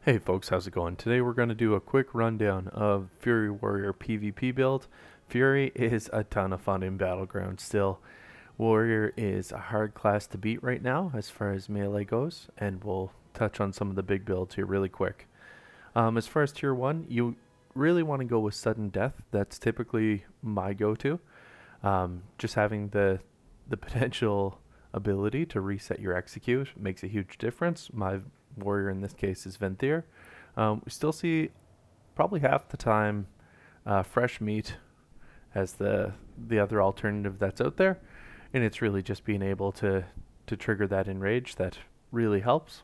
Hey folks, how's it going? Today we're going to do a quick rundown of Fury Warrior PvP build. Fury is a ton of fun in Battlegrounds still. Warrior is a hard class to beat right now as far as melee goes, and we'll touch on some of the big builds here really quick. As far as tier 1, you really want to go with sudden death. That's typically my go-to. Just having the potential ability to reset your execute makes a huge difference. My warrior in this case is Venthyr. We still see probably half the time fresh meat as the other alternative that's out there, and it's really just being able to trigger that enrage that really helps.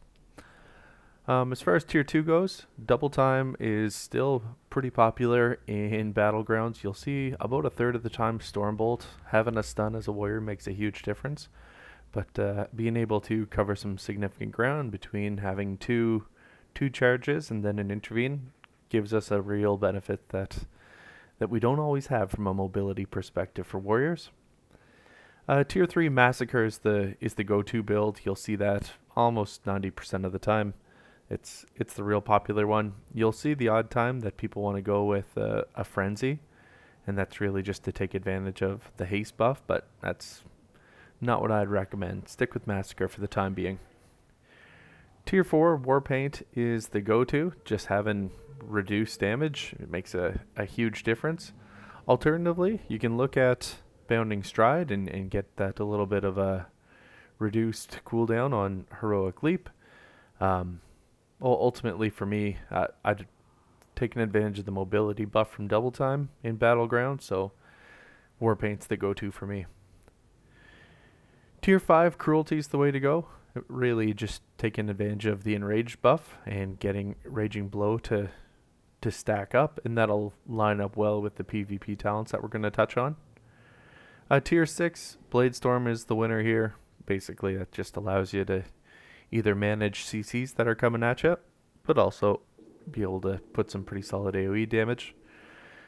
As far as tier 2 goes, double time is still pretty popular in Battlegrounds. You'll see about a third of the time Stormbolt. Having a stun as a warrior makes a huge difference, but being able to cover some significant ground between having two charges and then an intervene gives us a real benefit that we don't always have from a mobility perspective for warriors. Tier 3 Massacre is the go-to build. You'll see that almost 90% of the time. It's the real popular one. You'll see the odd time that people want to go with a Frenzy, and that's really just to take advantage of the haste buff, but that's not what I'd recommend. Stick with Massacre for the time being. Tier 4 Warpaint is the go-to. Just having reduced damage, it makes a huge difference. Alternatively, you can look at Bounding Stride and get that a little bit of a reduced cooldown on Heroic Leap. Ultimately for me, I'd taken advantage of the mobility buff from Double Time in Battlegrounds, so Warpaint's the go-to for me. Tier 5 Cruelty is the way to go. Really just taking advantage of the enraged buff and getting Raging Blow to stack up, and that'll line up well with the PvP talents that we're going to touch on. Tier 6 Bladestorm is the winner here. Basically, that just allows you to either manage CCs that are coming at you, but also be able to put some pretty solid AoE damage.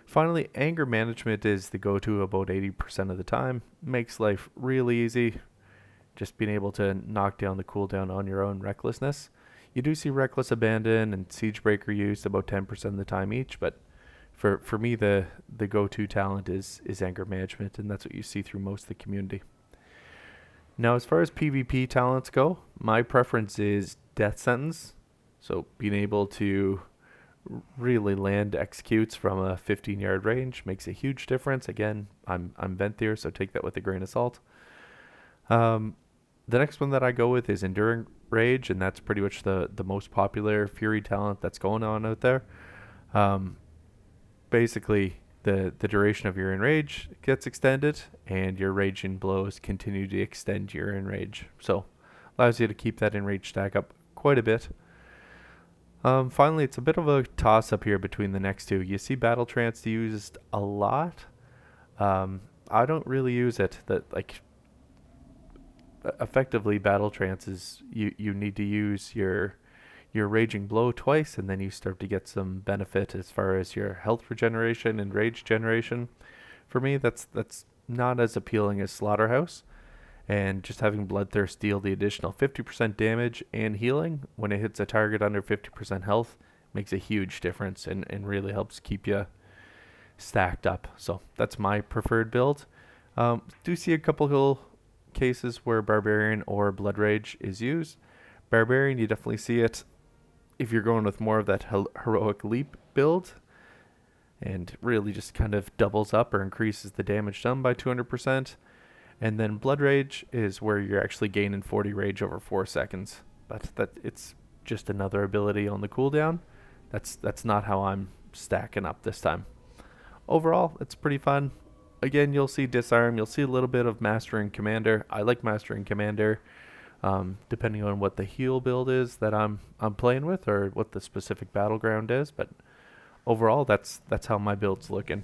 Finally, Anger Management is the go-to about 80% of the time. Makes life really easy. Just being able to knock down the cooldown on your own Recklessness. You do see Reckless Abandon and Siegebreaker used about 10% of the time each, but for me, the go-to talent is Anger Management, and that's what you see through most of the community. Now, as far as PvP talents go, my preference is Death Sentence. So being able to really land executes from a 15-yard range makes a huge difference. Again, I'm Venthyr, so take that with a grain of salt. The next one that I go with is Enduring Rage, and that's pretty much the most popular Fury talent that's going on out there. Basically, the duration of your enrage gets extended, and your raging blows continue to extend your enrage. So, allows you to keep that enrage stack up quite a bit. Finally, it's a bit of a toss-up here between the next two. You see Battle Trance used a lot. I don't really use it. Effectively, Battle Trance is you need to use your Raging Blow twice, and then you start to get some benefit as far as your health regeneration and rage generation. For me, that's not as appealing as Slaughterhouse, and just having Bloodthirst deal the additional 50% damage and healing when it hits a target under 50% health makes a huge difference and really helps keep you stacked up. So that's my preferred build. Do see a couple cases where Barbarian or Blood Rage is used. Barbarian, you definitely see it if you're going with more of that Heroic Leap build, and really just kind of doubles up or increases the damage done by 200%. And then Blood Rage is where you're actually gaining 40 rage over 4 seconds. But it's just another ability on the cooldown. That's not how I'm stacking up this time. Overall, it's pretty fun. Again, you'll see Disarm. You'll see a little bit of Mastering Commander. I like Mastering Commander. Depending on what the heal build is that I'm playing with, or what the specific battleground is, but overall that's how my build's looking.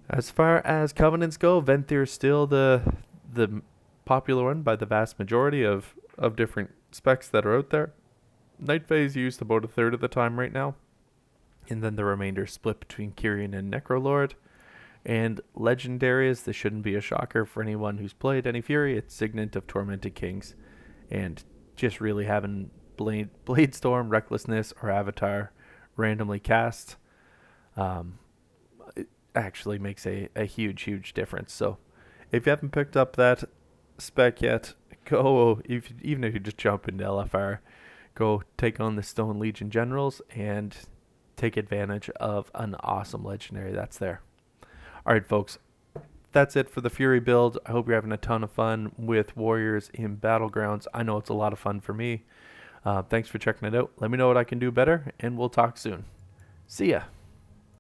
As far as covenants go, Venthyr is still the popular one by the vast majority of different specs that are out there. Night Phase used about a third of the time right now, and then the remainder split between Kyrian and Necrolord. And legendaries, this shouldn't be a shocker for anyone who's played any Fury, it's Signet of Tormented Kings. And just really having Blade Storm, Recklessness, or Avatar randomly cast, it actually makes a huge difference. So if you haven't picked up that spec yet, go, even if you just jump into LFR, go take on the Stone Legion Generals and take advantage of an awesome legendary that's there. Alright folks, that's it for the Fury build. I hope you're having a ton of fun with Warriors in Battlegrounds. I know it's a lot of fun for me. Thanks for checking it out. Let me know what I can do better, and we'll talk soon. See ya.